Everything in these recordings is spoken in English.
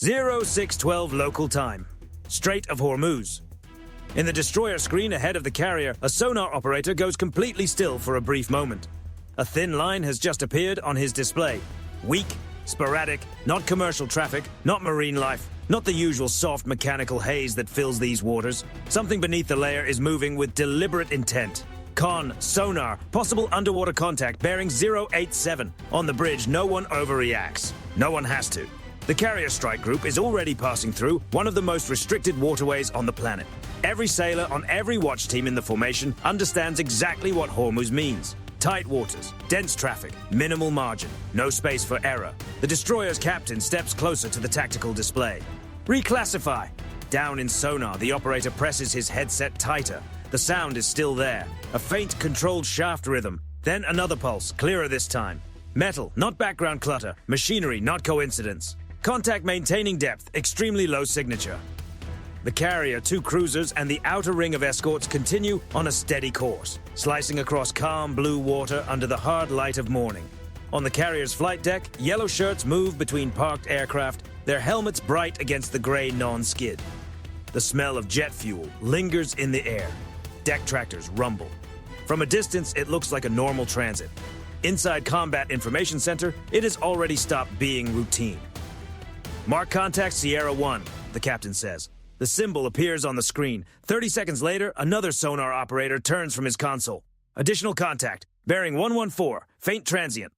0612 local time. Strait of Hormuz. In the destroyer screen ahead of the carrier, a sonar operator goes completely still for a brief moment. A thin line has just appeared on his display. Weak, sporadic, not commercial traffic, not marine life, not the usual soft mechanical haze that fills these waters. Something beneath the layer is moving with deliberate intent. Con, sonar, possible underwater contact bearing 087. On the bridge, no one overreacts. No one has to. The carrier strike group is already passing through one of the most restricted waterways on the planet. Every sailor on every watch team in the formation understands exactly what Hormuz means. Tight waters, dense traffic, minimal margin, no space for error. The destroyer's captain steps closer to the tactical display. Reclassify. Down in sonar, the operator presses his headset tighter. The sound is still there. A faint, controlled shaft rhythm. Then another pulse, clearer this time. Metal, not background clutter. Machinery, not coincidence. Contact maintaining depth, extremely low signature. The carrier, 2 cruisers, and the outer ring of escorts continue on a steady course, slicing across calm blue water under the hard light of morning. On the carrier's flight deck, yellow shirts move between parked aircraft, their helmets bright against the gray non-skid. The smell of jet fuel lingers in the air. Deck tractors rumble. From a distance, it looks like a normal transit. Inside Combat Information Center, it has already stopped being routine. Mark contact Sierra 1, the captain says. The symbol appears on the screen. 30 seconds later, another sonar operator turns from his console. Additional contact, bearing 114, faint transient.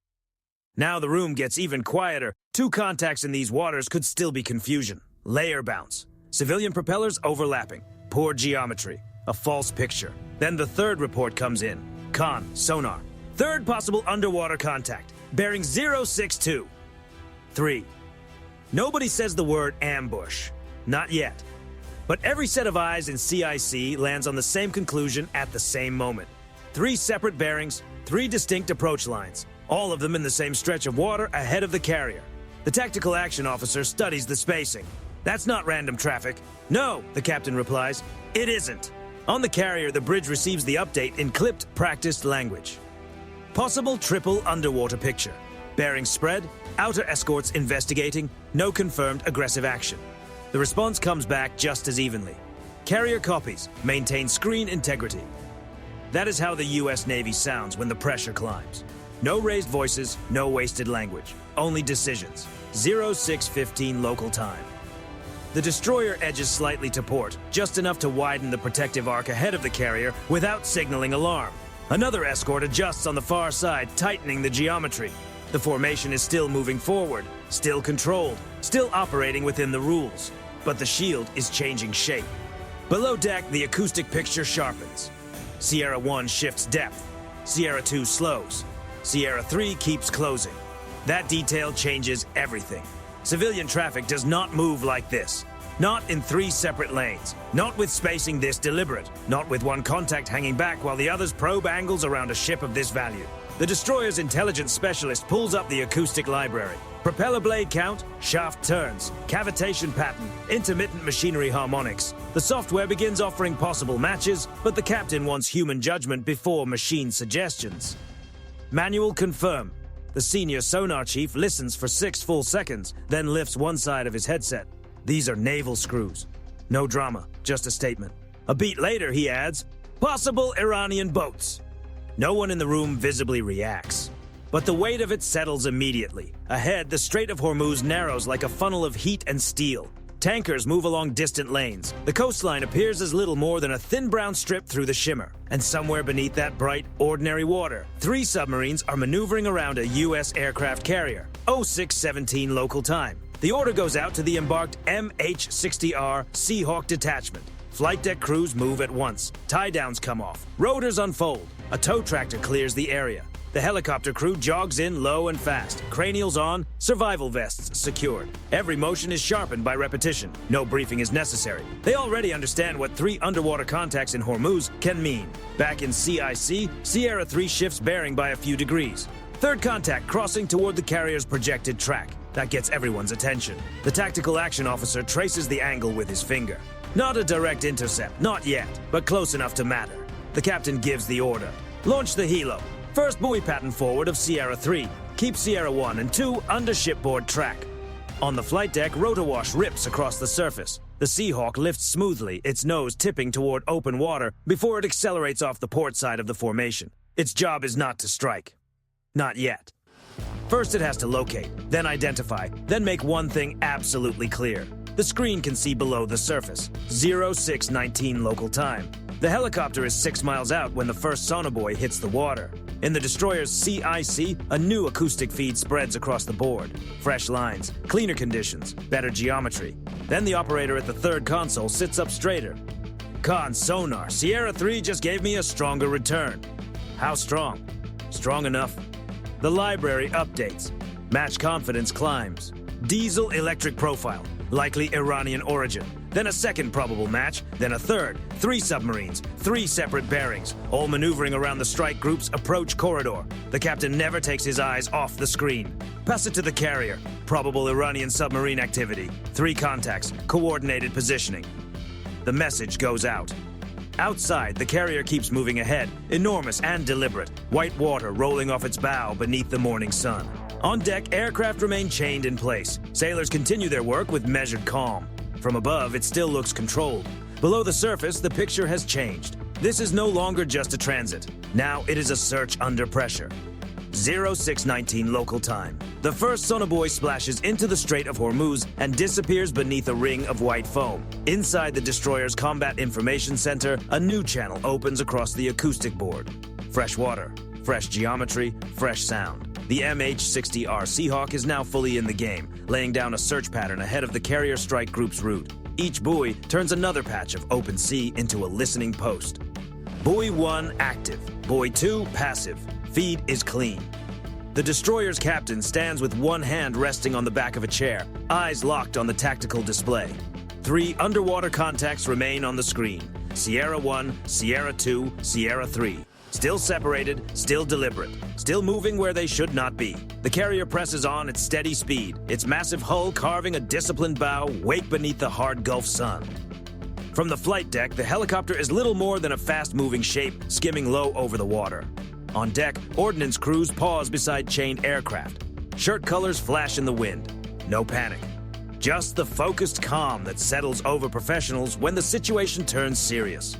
Now the room gets even quieter. 2 contacts in these waters could still be confusion. Layer bounce. Civilian propellers overlapping. Poor geometry. A false picture. Then the third report comes in. Con, sonar. Third possible underwater contact, bearing 062. 3. Nobody says the word ambush. Not yet. But every set of eyes in CIC lands on the same conclusion at the same moment. 3 separate bearings, 3 distinct approach lines, all of them in the same stretch of water ahead of the carrier. The tactical action officer studies the spacing. That's not random traffic. No, the captain replies, it isn't. On the carrier, the bridge receives the update in clipped, practiced language. Possible triple underwater picture. Bearing spread, outer escorts investigating, no confirmed aggressive action. The response comes back just as evenly. Carrier copies, maintain screen integrity. That is how the U.S. Navy sounds when the pressure climbs. No raised voices, no wasted language, only decisions. 0615 local time. The destroyer edges slightly to port, just enough to widen the protective arc ahead of the carrier without signaling alarm. Another escort adjusts on the far side, tightening the geometry. The formation is still moving forward, still controlled, still operating within the rules. But the shield is changing shape. Below deck, the acoustic picture sharpens. Sierra 1 shifts depth. Sierra 2 slows. Sierra 3 keeps closing. That detail changes everything. Civilian traffic does not move like this. Not in 3 separate lanes. Not with spacing this deliberate. Not with one contact hanging back while the others probe angles around a ship of this value. The destroyer's intelligence specialist pulls up the acoustic library. Propeller blade count, shaft turns, cavitation pattern, intermittent machinery harmonics. The software begins offering possible matches, but the captain wants human judgment before machine suggestions. Manual confirm. The senior sonar chief listens for 6 full seconds, then lifts one side of his headset. These are naval screws. No drama, just a statement. A beat later, he adds, possible Iranian boats. No one in the room visibly reacts. But the weight of it settles immediately. Ahead, the Strait of Hormuz narrows like a funnel of heat and steel. Tankers move along distant lanes. The coastline appears as little more than a thin brown strip through the shimmer. And somewhere beneath that bright, ordinary water, 3 submarines are maneuvering around a U.S. aircraft carrier. 0617 local time. The order goes out to the embarked MH-60R Seahawk detachment. Flight deck crews move at once. Tie-downs come off. Rotors unfold. A tow tractor clears the area. The helicopter crew jogs in low and fast. Cranials on, survival vests secured. Every motion is sharpened by repetition. No briefing is necessary. They already understand what 3 underwater contacts in Hormuz can mean. Back in CIC, Sierra 3 shifts bearing by a few degrees. Third contact crossing toward the carrier's projected track. That gets everyone's attention. The tactical action officer traces the angle with his finger. Not a direct intercept, not yet, but close enough to matter. The captain gives the order. Launch the helo. First buoy pattern forward of Sierra 3. Keep Sierra 1 and 2 under shipboard track. On the flight deck, rotorwash rips across the surface. The Seahawk lifts smoothly, its nose tipping toward open water before it accelerates off the port side of the formation. Its job is not to strike. Not yet. First it has to locate, then identify, then make one thing absolutely clear. The screen can see below the surface. 0619 local time. The helicopter is 6 miles out when the first sonobuoy hits the water. In the destroyer's CIC, a new acoustic feed spreads across the board. Fresh lines, cleaner conditions, better geometry. Then the operator at the third console sits up straighter. Con sonar, Sierra 3 just gave me a stronger return. How strong? Strong enough. The library updates. Match confidence climbs. Diesel electric profile, likely Iranian origin. Then a second probable match, then a third. 3 submarines, 3 separate bearings, all maneuvering around the strike group's approach corridor. The captain never takes his eyes off the screen. Pass it to the carrier. Probable Iranian submarine activity. 3 contacts, coordinated positioning. The message goes out. Outside, the carrier keeps moving ahead, enormous and deliberate, white water rolling off its bow beneath the morning sun. On deck, aircraft remain chained in place. Sailors continue their work with measured calm. From above, it still looks controlled. Below the surface, the picture has changed. This is no longer just a transit. Now it is a search under pressure. 0619 local time. The first sonobuoy splashes into the Strait of Hormuz and disappears beneath a ring of white foam. Inside the destroyer's Combat Information Center, a new channel opens across the acoustic board. Fresh water, fresh geometry, fresh sound. The MH-60R Seahawk is now fully in the game, laying down a search pattern ahead of the carrier strike group's route. Each buoy turns another patch of open sea into a listening post. Buoy 1 active, buoy 2 passive. Feed is clean. The destroyer's captain stands with one hand resting on the back of a chair, eyes locked on the tactical display. 3 underwater contacts remain on the screen. Sierra 1, Sierra 2, Sierra 3. Still separated, still deliberate, still moving where they should not be. The carrier presses on at steady speed, its massive hull carving a disciplined bow wake beneath the hard Gulf sun. From the flight deck, the helicopter is little more than a fast-moving shape skimming low over the water. On deck, ordnance crews pause beside chained aircraft. Shirt colors flash in the wind. No panic. Just the focused calm that settles over professionals when the situation turns serious.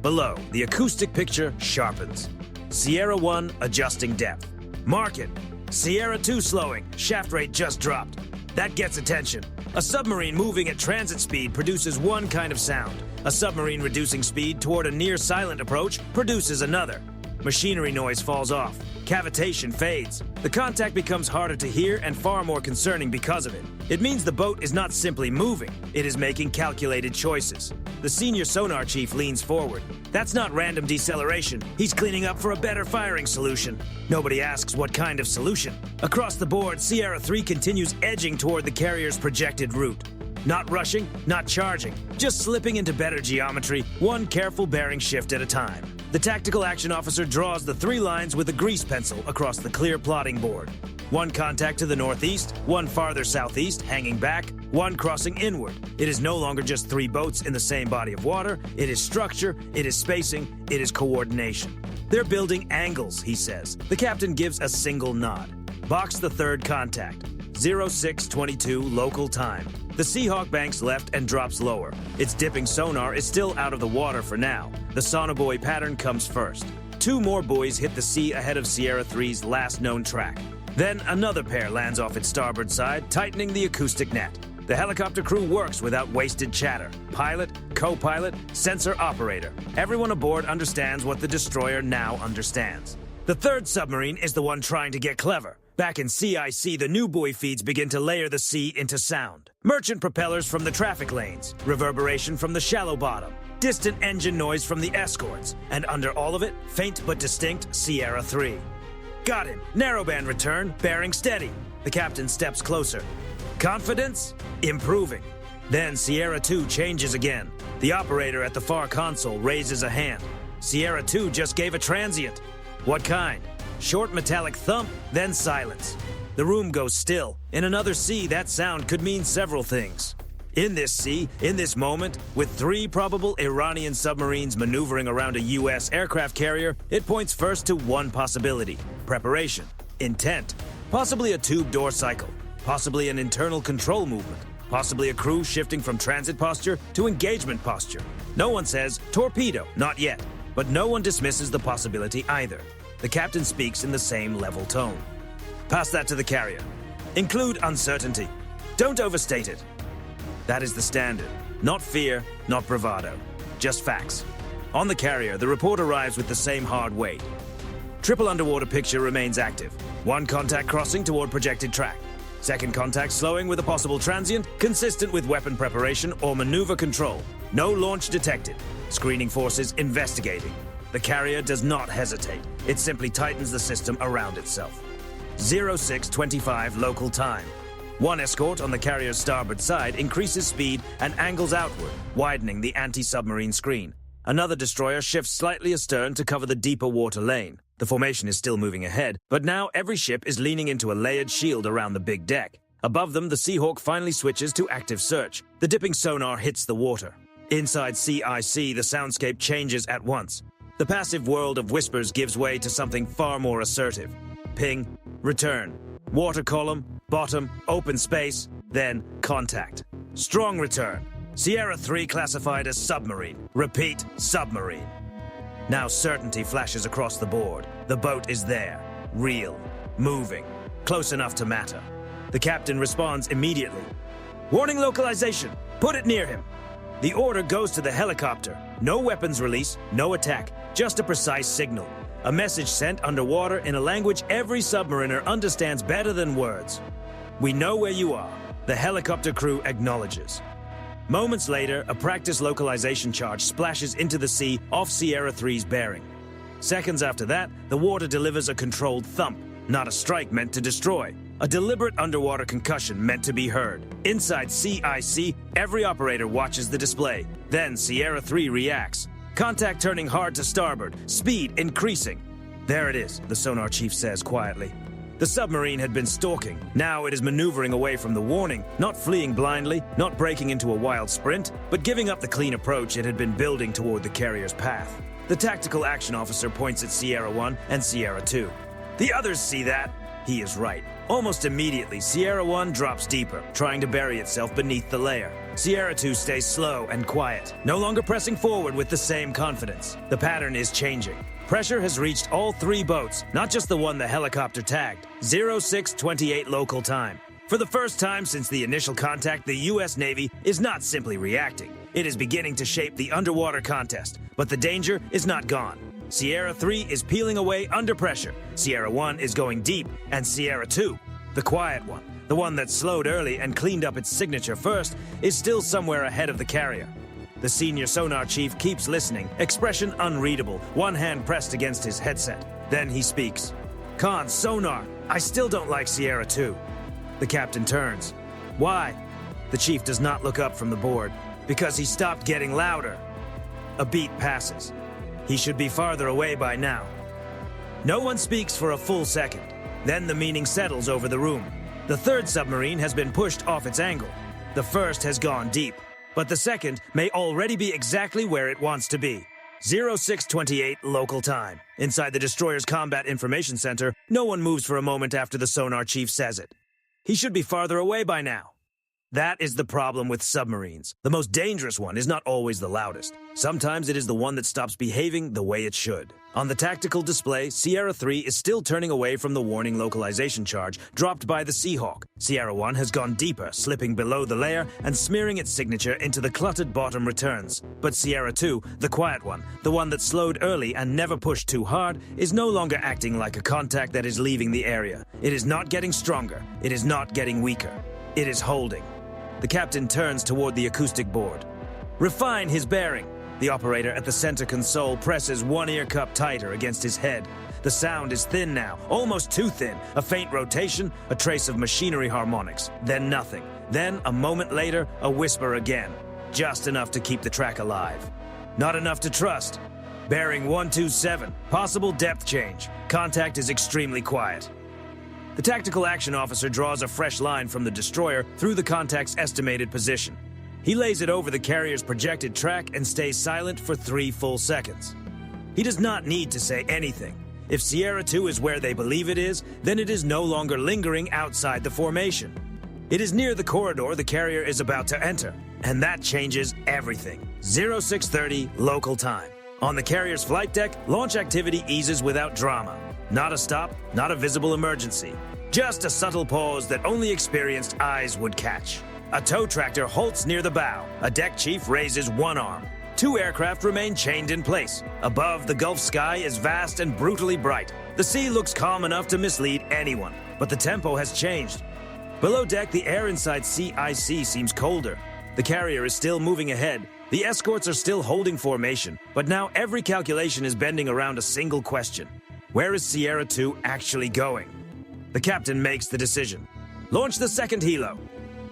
Below, the acoustic picture sharpens. Sierra 1 adjusting depth. Mark it. Sierra 2 slowing. Shaft rate just dropped. That gets attention. A submarine moving at transit speed produces one kind of sound. A submarine reducing speed toward a near-silent approach produces another. Machinery noise falls off. Cavitation fades. The contact becomes harder to hear and far more concerning because of it. It means the boat is not simply moving, it is making calculated choices. The senior sonar chief leans forward. That's not random deceleration. He's cleaning up for a better firing solution. Nobody asks what kind of solution. Across the board, Sierra 3 continues edging toward the carrier's projected route. Not rushing, not charging, just slipping into better geometry, one careful bearing shift at a time. The tactical action officer draws the 3 lines with a grease pencil across the clear plotting board. One contact to the northeast, one farther southeast, hanging back, one crossing inward. It is no longer just 3 boats in the same body of water. It is structure, it is spacing, it is coordination. They're building angles, he says. The captain gives a single nod. Box the third contact. 0622 local time. The Seahawk banks left and drops lower. Its dipping sonar is still out of the water for now. The sonobuoy pattern comes first. 2 more buoys hit the sea ahead of Sierra 3's last known track. Then another pair lands off its starboard side, tightening the acoustic net. The helicopter crew works without wasted chatter. Pilot, co-pilot, sensor operator. Everyone aboard understands what the destroyer now understands. The third submarine is the one trying to get clever. Back in CIC, the new buoy feeds begin to layer the sea into sound. Merchant propellers from the traffic lanes, reverberation from the shallow bottom, distant engine noise from the escorts, and under all of it, faint but distinct Sierra 3. Got him. Narrowband return, bearing steady. The captain steps closer. Confidence? Improving. Then Sierra 2 changes again. The operator at the far console raises a hand. Sierra 2 just gave a transient. What kind? Short metallic thump, then silence. The room goes still. In another sea, that sound could mean several things. In this sea, in this moment, with 3 probable Iranian submarines maneuvering around a U.S. aircraft carrier, it points first to one possibility: preparation, intent, possibly a tube door cycle, possibly an internal control movement, possibly a crew shifting from transit posture to engagement posture. No one says, torpedo, not yet, but no one dismisses the possibility either. The captain speaks in the same level tone. Pass that to the carrier. Include uncertainty. Don't overstate it. That is the standard. Not fear, not bravado. Just facts. On the carrier, the report arrives with the same hard weight. Triple underwater picture remains active. One contact crossing toward projected track. Second contact slowing with a possible transient, consistent with weapon preparation or maneuver control. No launch detected. Screening forces investigating. The carrier does not hesitate. It simply tightens the system around itself. 0625 local time. One escort on the carrier's starboard side increases speed and angles outward, widening the anti-submarine screen. Another destroyer shifts slightly astern to cover the deeper water lane. The formation is still moving ahead, but now every ship is leaning into a layered shield around the big deck. Above them, the Seahawk finally switches to active search. The dipping sonar hits the water. Inside CIC, the soundscape changes at once. The passive world of whispers gives way to something far more assertive. Ping, return. Water column, bottom, open space, then contact. Strong return. Sierra 3 classified as submarine. Repeat, submarine. Now certainty flashes across the board. The boat is there. Real. Moving. Close enough to matter. The captain responds immediately. Warning localization. Put it near him. The order goes to the helicopter. No weapons release, no attack. Just a precise signal. A message sent underwater in a language every submariner understands better than words. We know where you are. The helicopter crew acknowledges. Moments later, a practice localization charge splashes into the sea off Sierra 3's bearing. Seconds after that, the water delivers a controlled thump, not a strike meant to destroy. A deliberate underwater concussion meant to be heard. Inside CIC, every operator watches the display. Then Sierra 3 reacts. Contact turning hard to starboard, speed increasing. There it is, the sonar chief says quietly. The submarine had been stalking. Now it is maneuvering away from the warning, not fleeing blindly, not breaking into a wild sprint, but giving up the clean approach it had been building toward the carrier's path. The tactical action officer points at Sierra 1 and Sierra 2. The others see that. He is right. Almost immediately, Sierra 1 drops deeper, trying to bury itself beneath the layer. Sierra 2 stays slow and quiet, no longer pressing forward with the same confidence. The pattern is changing. Pressure has reached all three boats, not just the one the helicopter tagged. 0628 local time. For the first time since the initial contact, the U.S. Navy is not simply reacting. It is beginning to shape the underwater contest, but the danger is not gone. Sierra 3 is peeling away under pressure. Sierra 1 is going deep, and Sierra 2, the quiet one, the one that slowed early and cleaned up its signature first, is still somewhere ahead of the carrier. The senior sonar chief keeps listening, expression unreadable, one hand pressed against his headset. Then he speaks. Khan, sonar, I still don't like Sierra 2. The captain turns. Why? The chief does not look up from the board. Because he stopped getting louder. A beat passes. He should be farther away by now. No one speaks for a full second. Then the meaning settles over the room. The third submarine has been pushed off its angle. The first has gone deep. But the second may already be exactly where it wants to be. 0628 local time. Inside the destroyer's combat information center, no one moves for a moment after the sonar chief says it. He should be farther away by now. That is the problem with submarines. The most dangerous one is not always the loudest. Sometimes it is the one that stops behaving the way it should. On the tactical display, Sierra 3 is still turning away from the warning localization charge dropped by the Seahawk. Sierra 1 has gone deeper, slipping below the layer and smearing its signature into the cluttered bottom returns. But Sierra 2, the quiet one, the one that slowed early and never pushed too hard, is no longer acting like a contact that is leaving the area. It is not getting stronger. It is not getting weaker. It is holding. The captain turns toward the acoustic board. Refine his bearing. The operator at the center console presses one ear cup tighter against his head. The sound is thin now, almost too thin. A faint rotation, a trace of machinery harmonics. Then nothing. Then, a moment later, a whisper again. Just enough to keep the track alive. Not enough to trust. Bearing 127. Possible depth change. Contact is extremely quiet. The tactical action officer draws a fresh line from the destroyer through the contact's estimated position. He lays it over the carrier's projected track and stays silent for 3 full seconds. He does not need to say anything. If Sierra 2 is where they believe it is, then it is no longer lingering outside the formation. It is near the corridor the carrier is about to enter, and that changes everything. 0630 local time. On the carrier's flight deck, launch activity eases without drama. Not a stop, not a visible emergency. Just a subtle pause that only experienced eyes would catch. A tow tractor halts near the bow. A deck chief raises one arm. Two aircraft remain chained in place. Above, the Gulf sky is vast and brutally bright. The sea looks calm enough to mislead anyone, but the tempo has changed. Below deck, the air inside CIC seems colder. The carrier is still moving ahead. The escorts are still holding formation, but now every calculation is bending around a single question. Where is Sierra 2 actually going? The captain makes the decision. Launch the second helo.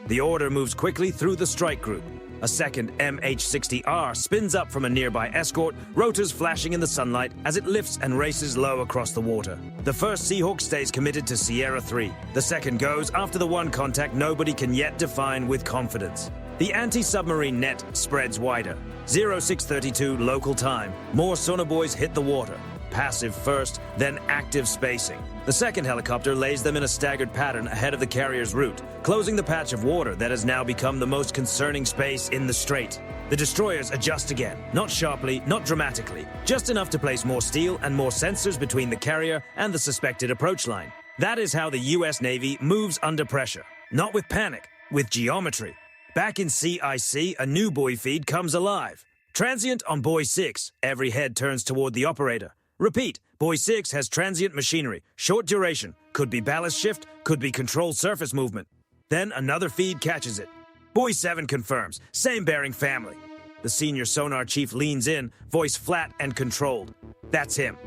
The order moves quickly through the strike group. A second MH-60R spins up from a nearby escort, rotors flashing in the sunlight as it lifts and races low across the water. The first Seahawk stays committed to Sierra 3. The second goes after the one contact nobody can yet define with confidence. The anti-submarine net spreads wider. 0632 local time. More sonobuoys hit the water. Passive first, then active spacing. The second helicopter lays them in a staggered pattern ahead of the carrier's route, closing the patch of water that has now become the most concerning space in the strait. The destroyers adjust again, not sharply, not dramatically, just enough to place more steel and more sensors between the carrier and the suspected approach line. That is how the US Navy moves under pressure. Not with panic, with geometry. Back in CIC, a new buoy feed comes alive. Transient on buoy 6, every head turns toward the operator. Repeat, buoy 6 has transient machinery, short duration, could be ballast shift, could be controlled surface movement. Then another feed catches it. Buoy 7 confirms, same bearing family. The senior sonar chief leans in, voice flat and controlled. That's him.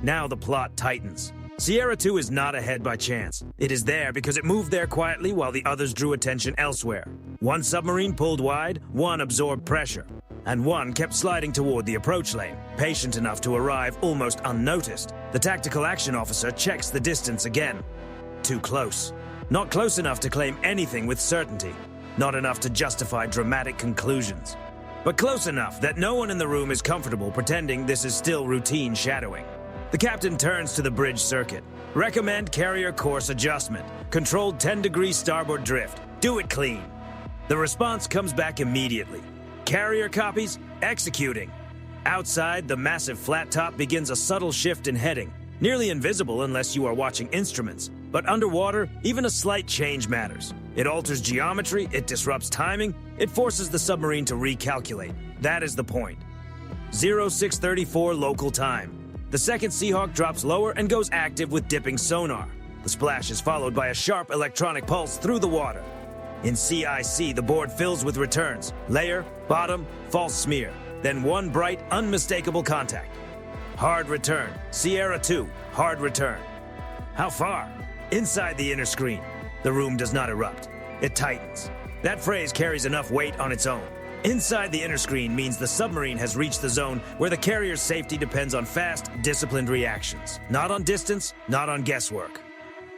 Now the plot tightens. Sierra 2 is not ahead by chance. It is there because it moved there quietly while the others drew attention elsewhere. One submarine pulled wide, one absorbed pressure. And one kept sliding toward the approach lane, patient enough to arrive almost unnoticed. The tactical action officer checks the distance again. Too close. Not close enough to claim anything with certainty. Not enough to justify dramatic conclusions. But close enough that no one in the room is comfortable pretending this is still routine shadowing. The captain turns to the bridge circuit. Recommend carrier course adjustment. Controlled 10-degree starboard drift. Do it clean. The response comes back immediately. Carrier copies, executing. Outside, the massive flat top begins a subtle shift in heading, nearly invisible unless you are watching instruments. But underwater, even a slight change matters. It alters geometry, it disrupts timing, it forces the submarine to recalculate. That is the point. 0634 local time. The second Seahawk drops lower and goes active with dipping sonar. The splash is followed by a sharp electronic pulse through the water. In CIC, the board fills with returns. Layer, bottom, false smear. Then one bright, unmistakable contact. Hard return. Sierra 2, hard return. How far? Inside the inner screen. The room does not erupt. It tightens. That phrase carries enough weight on its own. Inside the inner screen means the submarine has reached the zone where the carrier's safety depends on fast, disciplined reactions. Not on distance, not on guesswork.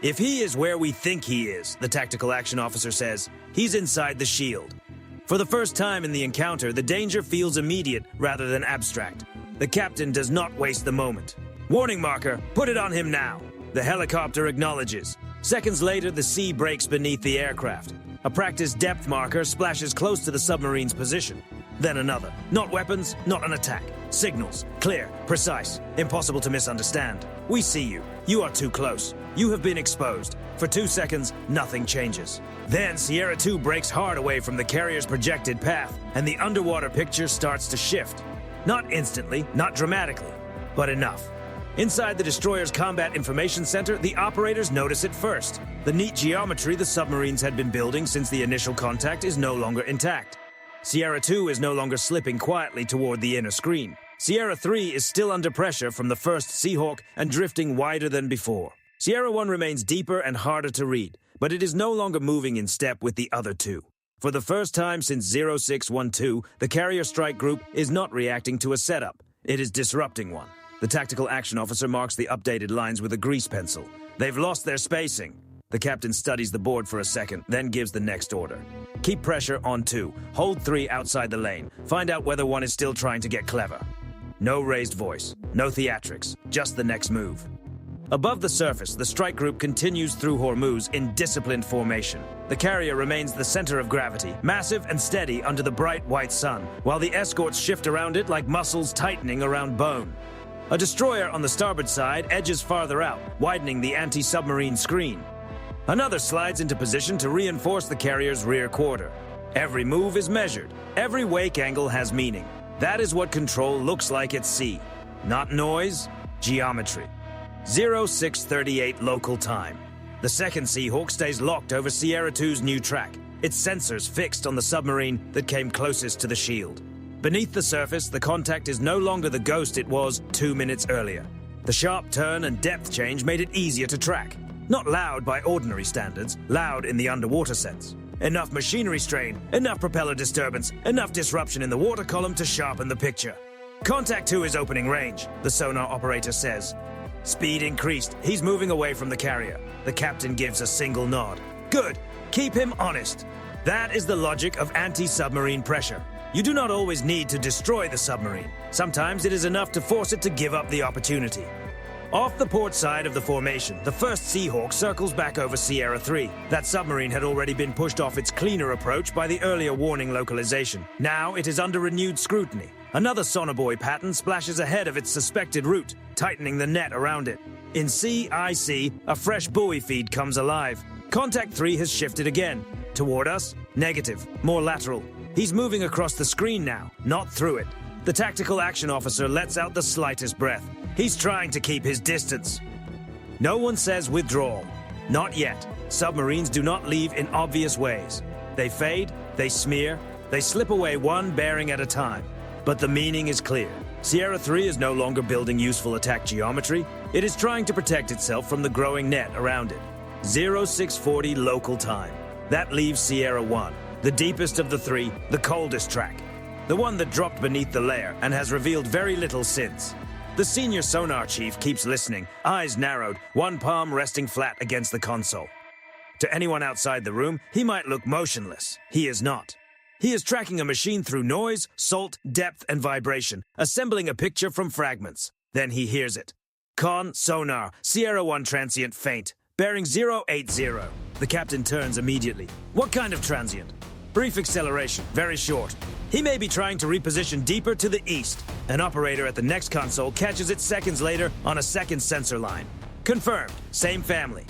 If he is where we think he is, the tactical action officer says, he's inside the shield. For the first time in the encounter, the danger feels immediate rather than abstract. The captain does not waste the moment. Warning marker, put it on him now. The helicopter acknowledges. Seconds later, the sea breaks beneath the aircraft. A practice depth marker splashes close to the submarine's position. Then another. Not weapons, not an attack. Signals. Clear, precise, impossible to misunderstand. We see you. You are too close. You have been exposed. For 2 seconds, nothing changes. Then Sierra 2 breaks hard away from the carrier's projected path, and the underwater picture starts to shift. Not instantly, not dramatically, but enough. Inside the destroyer's combat information center, the operators notice it first. The neat geometry the submarines had been building since the initial contact is no longer intact. Sierra 2 is no longer slipping quietly toward the inner screen. Sierra 3 is still under pressure from the first Seahawk and drifting wider than before. Sierra 1 remains deeper and harder to read, but it is no longer moving in step with the other two. For the first time since 0612, the carrier strike group is not reacting to a setup. It is disrupting one. The tactical action officer marks the updated lines with a grease pencil. They've lost their spacing. The captain studies the board for a second, then gives the next order. Keep pressure on 2. Hold 3 outside the lane. Find out whether 1 is still trying to get clever. No raised voice. No theatrics. Just the next move. Above the surface, the strike group continues through Hormuz in disciplined formation. The carrier remains the center of gravity, massive and steady under the bright white sun, while the escorts shift around it like muscles tightening around bone. A destroyer on the starboard side edges farther out, widening the anti-submarine screen. Another slides into position to reinforce the carrier's rear quarter. Every move is measured. Every wake angle has meaning. That is what control looks like at sea. Not noise, geometry. 0638 local time. The second Seahawk stays locked over Sierra 2's new track, its sensors fixed on the submarine that came closest to the shield. Beneath the surface, the contact is no longer the ghost it was 2 minutes earlier. The sharp turn and depth change made it easier to track. Not loud by ordinary standards, loud in the underwater sense. Enough machinery strain, enough propeller disturbance, enough disruption in the water column to sharpen the picture. Contact 2 is opening range, the sonar operator says. Speed increased. He's moving away from the carrier. The captain gives a single nod. Good. Keep him honest. That is the logic of anti-submarine pressure. You do not always need to destroy the submarine. Sometimes it is enough to force it to give up the opportunity. Off the port side of the formation, the first Seahawk circles back over Sierra 3. That submarine had already been pushed off its cleaner approach by the earlier warning localization. Now it is under renewed scrutiny. Another sonobuoy pattern splashes ahead of its suspected route, tightening the net around it. In CIC, a fresh buoy feed comes alive. Contact 3 has shifted again. Toward us? Negative. More lateral. He's moving across the screen now, not through it. The tactical action officer lets out the slightest breath. He's trying to keep his distance. No one says withdrawal. Not yet. Submarines do not leave in obvious ways. They fade, they smear, they slip away one bearing at a time. But the meaning is clear. Sierra 3 is no longer building useful attack geometry. It is trying to protect itself from the growing net around it. 0640 local time. That leaves Sierra 1, the deepest of the three, the coldest track. The one that dropped beneath the layer and has revealed very little since. The senior sonar chief keeps listening, eyes narrowed, one palm resting flat against the console. To anyone outside the room, he might look motionless. He is not. He is tracking a machine through noise, salt, depth, and vibration, assembling a picture from fragments. Then he hears it. Con, sonar, Sierra 1 transient faint, bearing 080. The captain turns immediately. What kind of transient? Brief acceleration, very short. He may be trying to reposition deeper to the east. An operator at the next console catches it seconds later on a second sensor line. Confirmed, same family.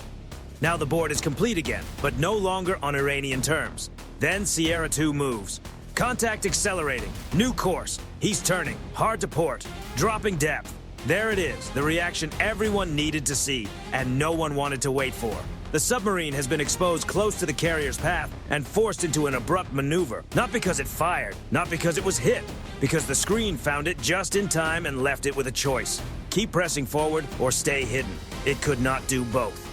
Now the board is complete again, but no longer on Iranian terms. Then Sierra 2 moves. Contact accelerating. New course. He's turning. Hard to port. Dropping depth. There it is, the reaction everyone needed to see, and no one wanted to wait for. The submarine has been exposed close to the carrier's path and forced into an abrupt maneuver. Not because it fired, not because it was hit, because the screen found it just in time and left it with a choice. Keep pressing forward or stay hidden. It could not do both.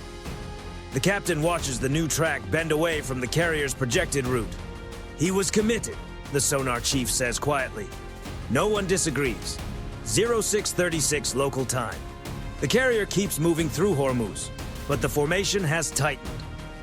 The captain watches the new track bend away from the carrier's projected route. He was committed, the sonar chief says quietly. No one disagrees. 0636 local time. The carrier keeps moving through Hormuz, but the formation has tightened.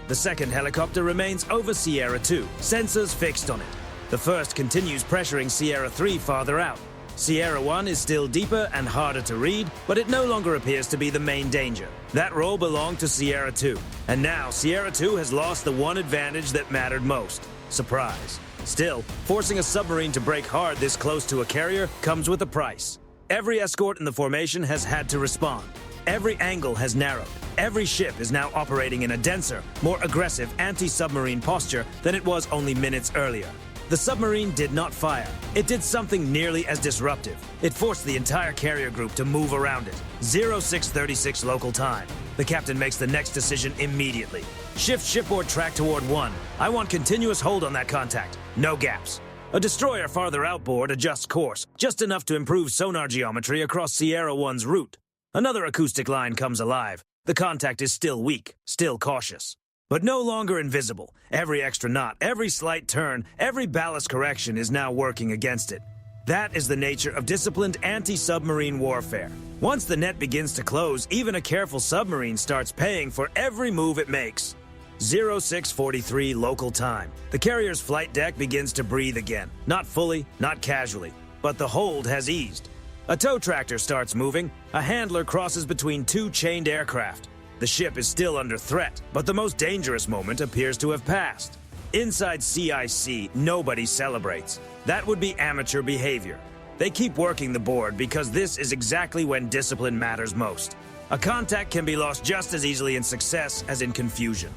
The second helicopter remains over Sierra 2, sensors fixed on it. The first continues pressuring Sierra 3 farther out. Sierra 1 is still deeper and harder to read, but it no longer appears to be the main danger. That role belonged to Sierra 2, and now Sierra 2 has lost the one advantage that mattered most: surprise. Still, forcing a submarine to brake hard this close to a carrier comes with a price. Every escort in the formation has had to respond. Every angle has narrowed. Every ship is now operating in a denser, more aggressive anti-submarine posture than it was only minutes earlier. The submarine did not fire. It did something nearly as disruptive. It forced the entire carrier group to move around it. 0636 local time. The captain makes the next decision immediately. Shift shipboard track toward 1. I want continuous hold on that contact. No gaps. A destroyer farther outboard adjusts course, just enough to improve sonar geometry across Sierra 1's route. Another acoustic line comes alive. The contact is still weak, still cautious, but no longer invisible. Every extra knot, every slight turn, every ballast correction is now working against it. That is the nature of disciplined anti-submarine warfare. Once the net begins to close, even a careful submarine starts paying for every move it makes. 0643 local time. The carrier's flight deck begins to breathe again. Not fully, not casually, but the hold has eased. A tow tractor starts moving. A handler crosses between two chained aircraft. The ship is still under threat, but the most dangerous moment appears to have passed. Inside CIC, nobody celebrates. That would be amateur behavior. They keep working the board because this is exactly when discipline matters most. A contact can be lost just as easily in success as in confusion.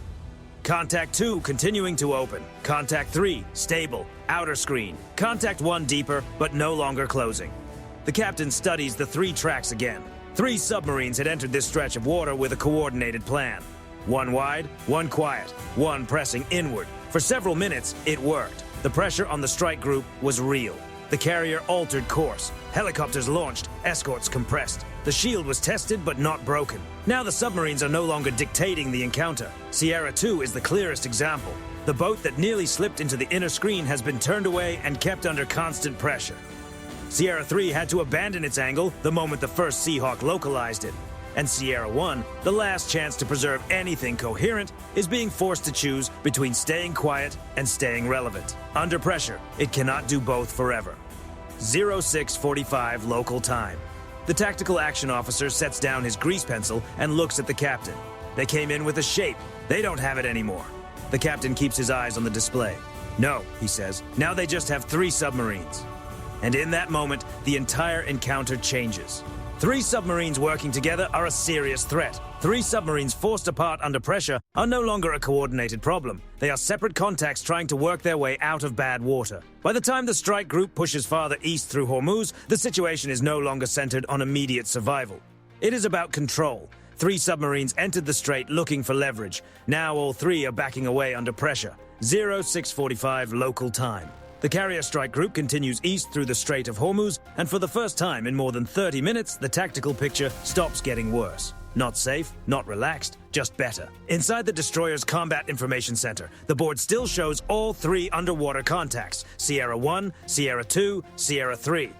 Contact 2 continuing to open. Contact 3 stable, outer screen. Contact 1 deeper, but no longer closing. The captain studies the 3 tracks again. 3 submarines had entered this stretch of water with a coordinated plan. 1 wide, 1 quiet, 1 pressing inward. For several minutes, it worked. The pressure on the strike group was real. The carrier altered course. Helicopters launched, escorts compressed. The shield was tested but not broken. Now the submarines are no longer dictating the encounter. Sierra 2 is the clearest example. The boat that nearly slipped into the inner screen has been turned away and kept under constant pressure. Sierra 3 had to abandon its angle the moment the first Seahawk localized it. And Sierra 1, the last chance to preserve anything coherent, is being forced to choose between staying quiet and staying relevant. Under pressure, it cannot do both forever. 0645 local time. The tactical action officer sets down his grease pencil and looks at the captain. They came in with a shape. They don't have it anymore. The captain keeps his eyes on the display. No, he says, now they just have 3 submarines. And in that moment, the entire encounter changes. 3 submarines working together are a serious threat. 3 submarines forced apart under pressure are no longer a coordinated problem. They are separate contacts trying to work their way out of bad water. By the time the strike group pushes farther east through Hormuz, the situation is no longer centered on immediate survival. It is about control. 3 submarines entered the strait looking for leverage. Now all 3 are backing away under pressure. 0645 local time. The carrier strike group continues east through the Strait of Hormuz, and for the first time in more than 30 minutes, the tactical picture stops getting worse. Not safe, not relaxed, just better. Inside the destroyer's Combat Information Center, the board still shows all 3 underwater contacts, Sierra 1, Sierra 2, Sierra 3.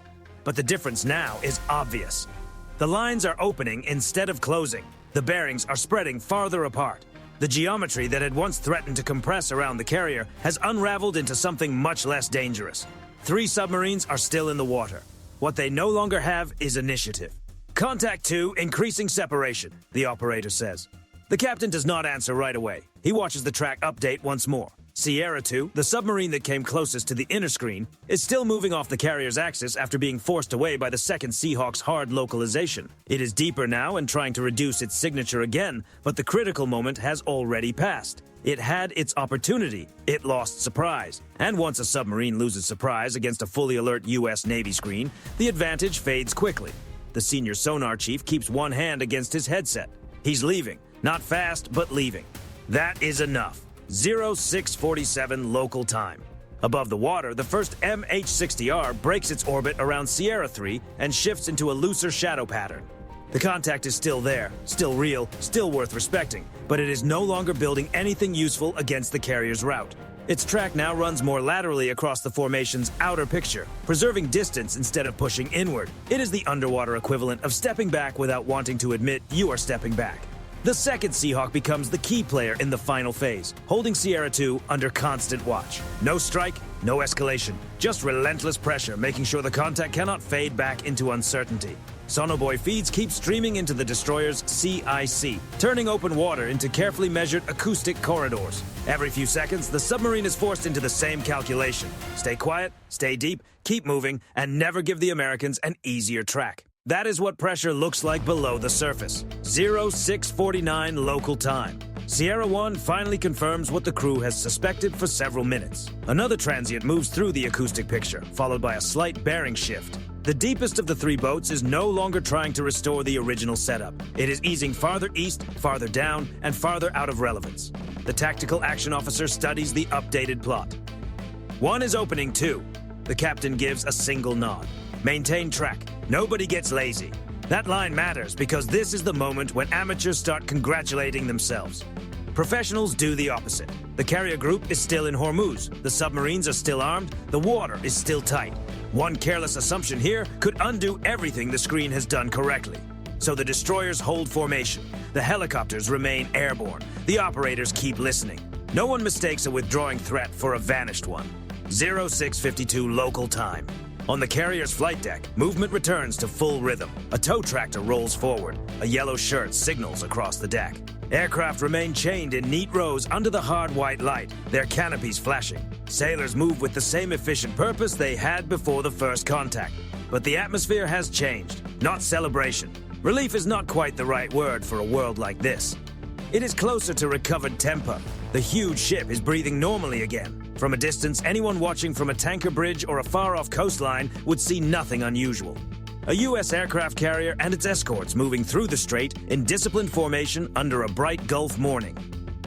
But the difference now is obvious. The lines are opening instead of closing. The bearings are spreading farther apart. The geometry that had once threatened to compress around the carrier has unraveled into something much less dangerous. 3 submarines are still in the water. What they no longer have is initiative. Contact 2, increasing separation, the operator says. The captain does not answer right away. He watches the track update once more. Sierra 2, the submarine that came closest to the inner screen, is still moving off the carrier's axis after being forced away by the second Seahawk's hard localization. It is deeper now and trying to reduce its signature again, but the critical moment has already passed. It had its opportunity. It lost surprise. And once a submarine loses surprise against a fully alert U.S. Navy screen, the advantage fades quickly. The senior sonar chief keeps one hand against his headset. He's leaving. Not fast, but leaving. That is enough. 0647 local time. Above the water, the first MH-60R breaks its orbit around Sierra 3 and shifts into a looser shadow pattern. The contact is still there, still real, still worth respecting, but it is no longer building anything useful against the carrier's route. Its track now runs more laterally across the formation's outer picture, preserving distance instead of pushing inward. It is the underwater equivalent of stepping back without wanting to admit you are stepping back. The second Seahawk becomes the key player in the final phase, holding Sierra 2 under constant watch. No strike, no escalation, just relentless pressure, making sure the contact cannot fade back into uncertainty. Sonobuoy feeds keep streaming into the destroyer's CIC, turning open water into carefully measured acoustic corridors. Every few seconds, the submarine is forced into the same calculation. Stay quiet, stay deep, keep moving, and never give the Americans an easier track. That is what pressure looks like below the surface. 0649 local time. Sierra 1 finally confirms what the crew has suspected for several minutes. Another transient moves through the acoustic picture, followed by a slight bearing shift. The deepest of the 3 boats is no longer trying to restore the original setup. It is easing farther east, farther down, and farther out of relevance. The tactical action officer studies the updated plot. 1 is opening 2. The captain gives a single nod. Maintain track. Nobody gets lazy. That line matters because this is the moment when amateurs start congratulating themselves. Professionals do the opposite. The carrier group is still in Hormuz. The submarines are still armed. The water is still tight. One careless assumption here could undo everything the screen has done correctly. So the destroyers hold formation. The helicopters remain airborne. The operators keep listening. No one mistakes a withdrawing threat for a vanished one. 0652 local time. On the carrier's flight deck, movement returns to full rhythm. A tow tractor rolls forward. A yellow shirt signals across the deck. Aircraft remain chained in neat rows under the hard white light, their canopies flashing. Sailors move with the same efficient purpose they had before the first contact. But the atmosphere has changed, not celebration. Relief is not quite the right word for a world like this. It is closer to recovered temper. The huge ship is breathing normally again. From a distance, anyone watching from a tanker bridge or a far-off coastline would see nothing unusual. A U.S. aircraft carrier and its escorts moving through the strait in disciplined formation under a bright Gulf morning.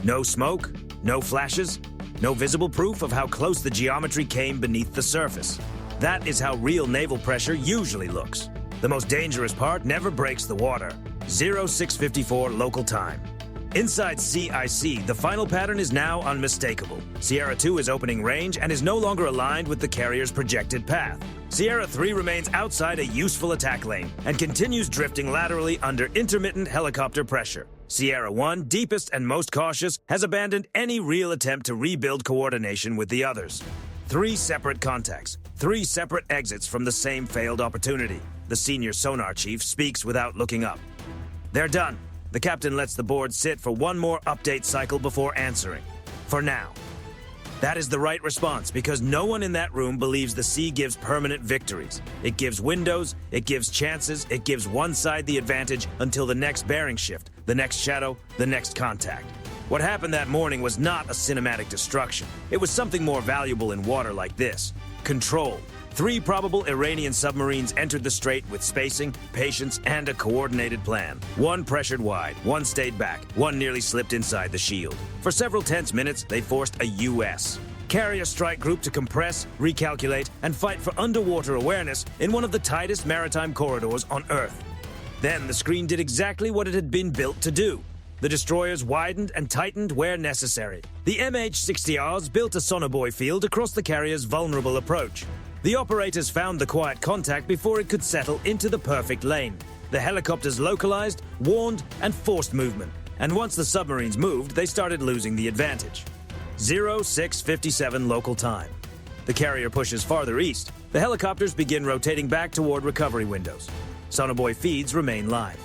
No smoke, no flashes, no visible proof of how close the geometry came beneath the surface. That is how real naval pressure usually looks. The most dangerous part never breaks the water. 0654 local time. Inside CIC, the final pattern is now unmistakable. Sierra 2 is opening range and is no longer aligned with the carrier's projected path. Sierra 3 remains outside a useful attack lane and continues drifting laterally under intermittent helicopter pressure. Sierra 1, deepest and most cautious, has abandoned any real attempt to rebuild coordination with the others. 3 separate contacts, 3 separate exits from the same failed opportunity. The senior sonar chief speaks without looking up. They're done. The captain lets the board sit for one more update cycle before answering. For now. That is the right response because no one in that room believes the sea gives permanent victories. It gives windows, it gives chances, it gives one side the advantage until the next bearing shift, the next shadow, the next contact. What happened that morning was not a cinematic destruction. It was something more valuable in water like this. Control. 3 probable Iranian submarines entered the strait with spacing, patience, and a coordinated plan. 1 pressured wide, 1 stayed back, 1 nearly slipped inside the shield. For several tense minutes, they forced a U.S. carrier strike group to compress, recalculate, and fight for underwater awareness in one of the tightest maritime corridors on Earth. Then the screen did exactly what it had been built to do. The destroyers widened and tightened where necessary. The MH-60Rs built a sonobuoy field across the carrier's vulnerable approach. The operators found the quiet contact before it could settle into the perfect lane. The helicopters localized, warned, and forced movement. And once the submarines moved, they started losing the advantage. 0657 local time. The carrier pushes farther east. The helicopters begin rotating back toward recovery windows. Sonobuoy feeds remain live.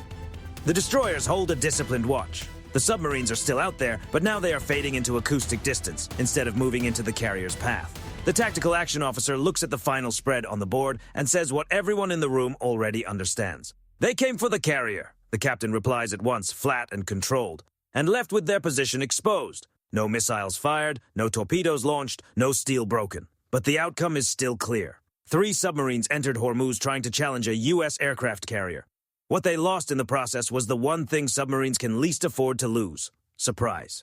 The destroyers hold a disciplined watch. The submarines are still out there, but now they are fading into acoustic distance instead of moving into the carrier's path. The tactical action officer looks at the final spread on the board and says what everyone in the room already understands. They came for the carrier, the captain replies at once, flat and controlled, and left with their position exposed. No missiles fired, no torpedoes launched, no steel broken. But the outcome is still clear. 3 submarines entered Hormuz trying to challenge a U.S. aircraft carrier. What they lost in the process was the one thing submarines can least afford to lose: surprise.